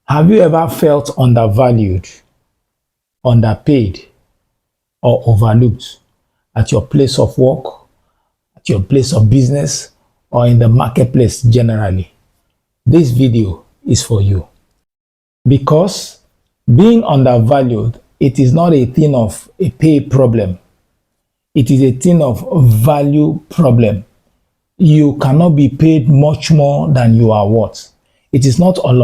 Have you ever felt undervalued, underpaid, or overlooked at your place of work, at your place of business, or in the marketplace generally? This video is for you because being undervalued, it is not a thing of a pay problem. It is a thing of value problem. You cannot be paid much more than you are worth. It is not all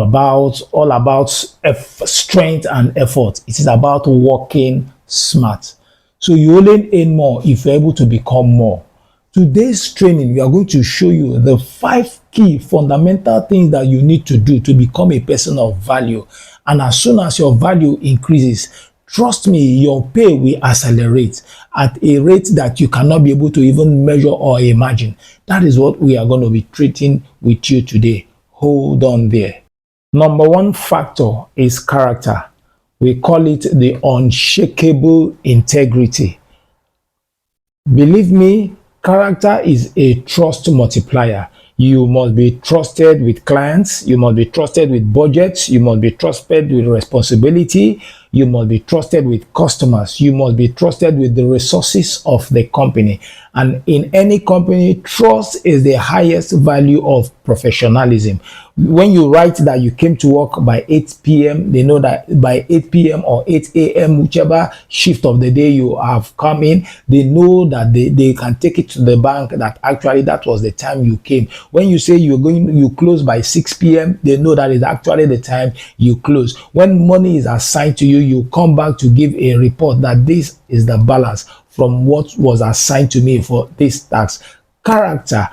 about strength and effort. It is about working smart. So you only earn more if you're able to become more. Today's training, we are going to show you the 5 key fundamental things that you need to do to become a person of value. And as soon as your value increases, trust me, your pay will accelerate at a rate that you cannot be able to even measure or imagine. That is what we are going to be treating with you today. Hold on there. Number 1 factor is character. We call it the unshakable integrity. Believe me, character is a trust multiplier. You must be trusted with clients. You must be trusted with budgets. You must be trusted with responsibility. You must be trusted with customers. You must be trusted with the resources of the company. And in any company, trust is the highest value of professionalism. When you write that you came to work by 8 p.m., they know that by 8 p.m. or 8 a.m., whichever shift of the day you have come in, they know that they can take it to the bank that actually that was the time you came. When you say you close by 6 p.m., they know that is actually the time you close. When money is assigned to you, you come back to give a report that this is the balance from what was assigned to me for this task. Character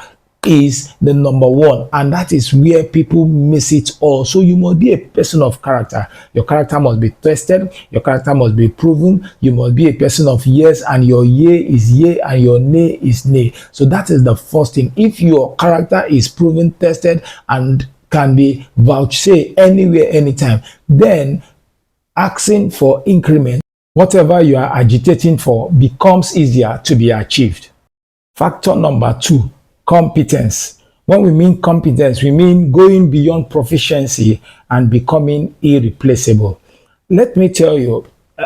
is the number 1, and that is where people miss it all. So you must be a person of character. Your character must be tested. Your character must be proven. You must be a person of yes, and your yea is yea and your nay is nay. So that is the first thing. If your character is proven, tested, and can be vouchsafed anywhere, anytime, then asking for increment, whatever you are agitating for, becomes easier to be achieved. Factor number 2, competence. When we mean competence, we mean going beyond proficiency and becoming irreplaceable. Let me tell you,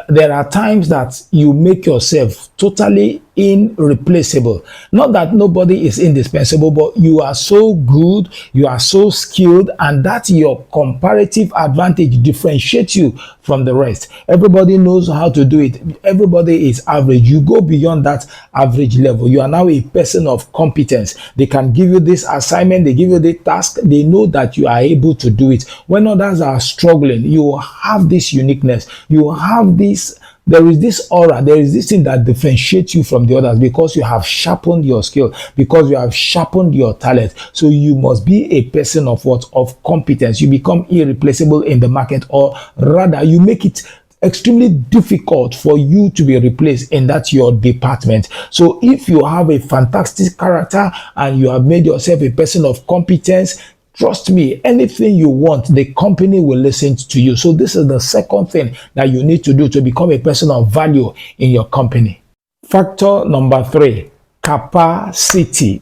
there are times that you make yourself totally irreplaceable. Not that nobody is indispensable, but you are so good, you are so skilled, and that your comparative advantage differentiates you from the rest. Everybody knows how to do it. Everybody is average. You go beyond that average level. You are now a person of competence. They can give you this assignment, they give you the task, they know that you are able to do it. When others are struggling, you have this uniqueness. You have this, there is this aura, there is this thing that differentiates you from the others because you have sharpened your skill, because you have sharpened your talent. So you must be a person of what? Of competence. You become irreplaceable in the market, or rather you make it extremely difficult for you to be replaced in that your department. So if you have a fantastic character and you have made yourself a person of competence, trust me, anything you want, the company will listen to you. So this is the second thing that you need to do to become a person of value in your company. Factor number 3, capacity.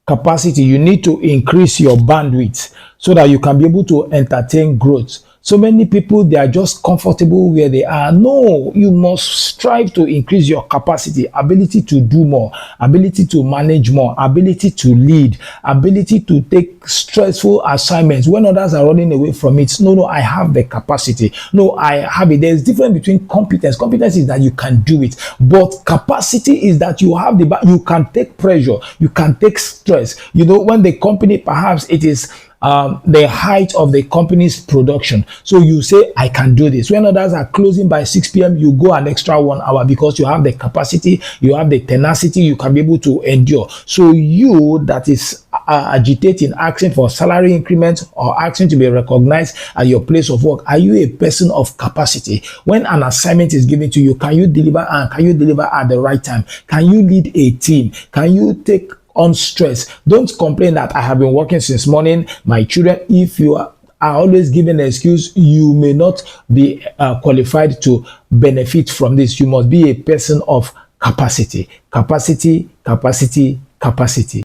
Capacity. You need to increase your bandwidth so that you can be able to entertain growth. So many people, they are just comfortable where they are. No, you must strive to increase your capacity, ability to do more, ability to manage more, ability to lead, ability to take stressful assignments when others are running away from it. No, I have the capacity. No, I have it. There's difference between competence. Competence is that you can do it, but capacity is that you have you can take pressure, you can take stress. You know, when the company, perhaps it is the height of the company's production. So you say, I can do this. When others are closing by 6 p.m., you go an extra 1 hour because you have the capacity, you have the tenacity, you can be able to endure. So you that is agitating, asking for salary increments or asking to be recognized at your place of work, are you a person of capacity? When an assignment is given to you, can you deliver, and can you deliver at the right time? Can you lead a team? Can you take on stress? Don't complain that I have been working since morning. My children, if you are always giving an excuse, you may not be qualified to benefit from this. You must be a person of capacity. Capacity, capacity, capacity.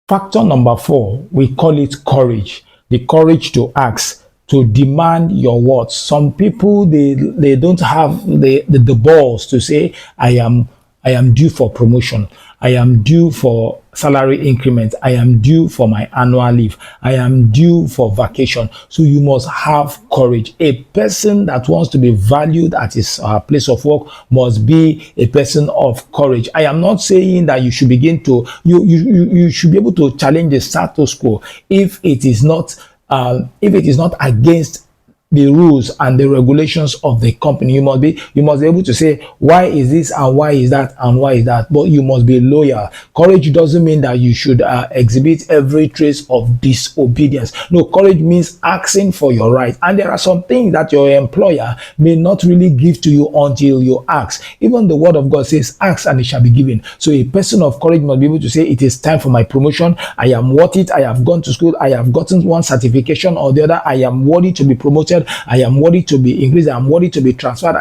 Factor number 4, we call it courage. The courage to ask, to demand your worth. Some people, they don't have the balls to say, I am due for promotion. I am due for salary increment. I am due for my annual leave. I am due for vacation. So you must have courage. A person that wants to be valued at his place of work must be a person of courage. I am not saying that you should begin to you should be able to challenge the status quo if it is not against the rules and the regulations of the company. You must be able to say, why is this and why is that and why is that, but you must be loyal. Courage doesn't mean that you should exhibit every trace of disobedience. No, courage means asking for your right, and there are some things that your employer may not really give to you until you ask. Even the word of God says, ask and it shall be given. So a person of courage must be able to say, it is time for my promotion. I am worth it. I have gone to school. I have gotten one certification or the other. I am worthy to be promoted. I am worthy to be increased. I am worthy to be transferred.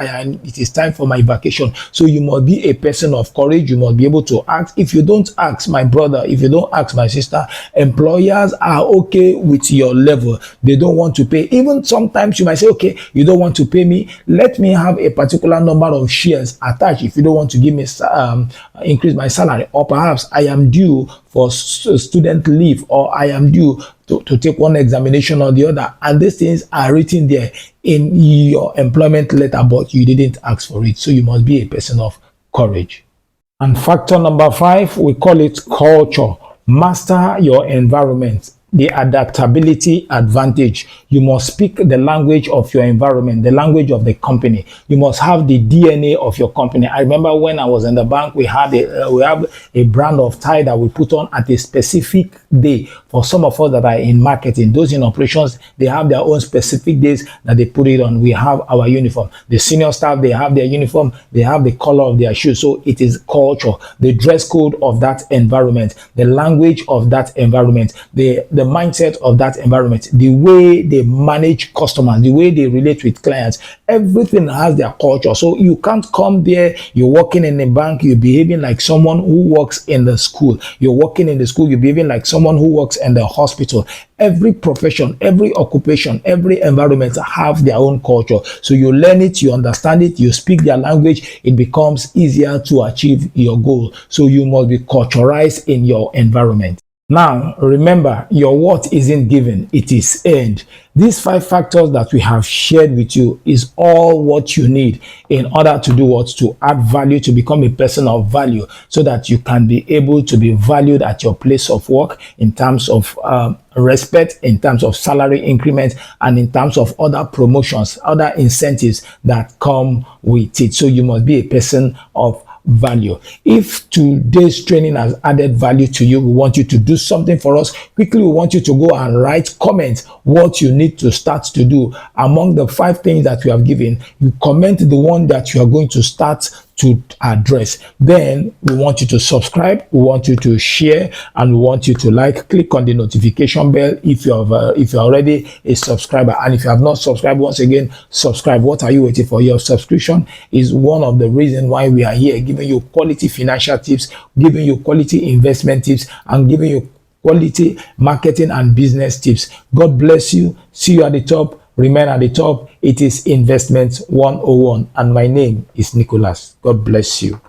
It is time for my vacation. So you must be a person of courage. You must be able to ask. If you don't ask, my brother, if you don't ask, my sister, employers are okay with your level. They don't want to pay. Even sometimes you might say, okay, you don't want to pay me. Let me have a particular number of shares attached if you don't want to give me increase my salary. Or perhaps I am due for student leave, or I am due to take one examination or the other, and these things are written there in your employment letter, but you didn't ask for it. So you must be a person of courage. And factor number 5, we call it culture. Master your environment. The adaptability advantage. You must speak the language of your environment, the language of the company. You must have the DNA of your company. I remember when I was in the bank, we have a brand of tie that we put on at a specific day. For some of us that are in marketing, those in operations, they have their own specific days that they put it on. We have our uniform. The senior staff, they have their uniform. They have the color of their shoes. So it is culture, the dress code of that environment, the language of that environment, the mindset of that environment, the way they manage customers, the way they relate with clients. Everything has their culture. So you can't come there, you're working in a bank, you're behaving like someone who works in the school. You're working in the school, you're behaving like someone who works in the hospital. Every profession, every occupation, every environment have their own culture. So you learn it, you understand it, you speak their language, it becomes easier to achieve your goal. So you must be culturalized in your environment. Now, remember, your worth isn't given, it is earned. These 5 factors that we have shared with you is all what you need in order to do what? To add value, to become a person of value, so that you can be able to be valued at your place of work in terms of respect, in terms of salary increment, and in terms of other promotions, other incentives that come with it. So you must be a person of value. If today's training has added value to you, we want you to do something for us. Quickly, we want you to go and write comment what you need to start to do. Among the 5 things that we have given, you comment the one that you are going to start to address. Then we want you to subscribe, we want you to share, and we want you to like. Click on the notification bell if you're already a subscriber, and if you have not subscribed, once again, subscribe. What are you waiting for? Your subscription is one of the reasons why we are here, giving you quality financial tips, giving you quality investment tips, and giving you quality marketing and business tips. God bless you. See you at the top. Remain at the top. It is Investment 101, and my name is Nicholas. God bless you.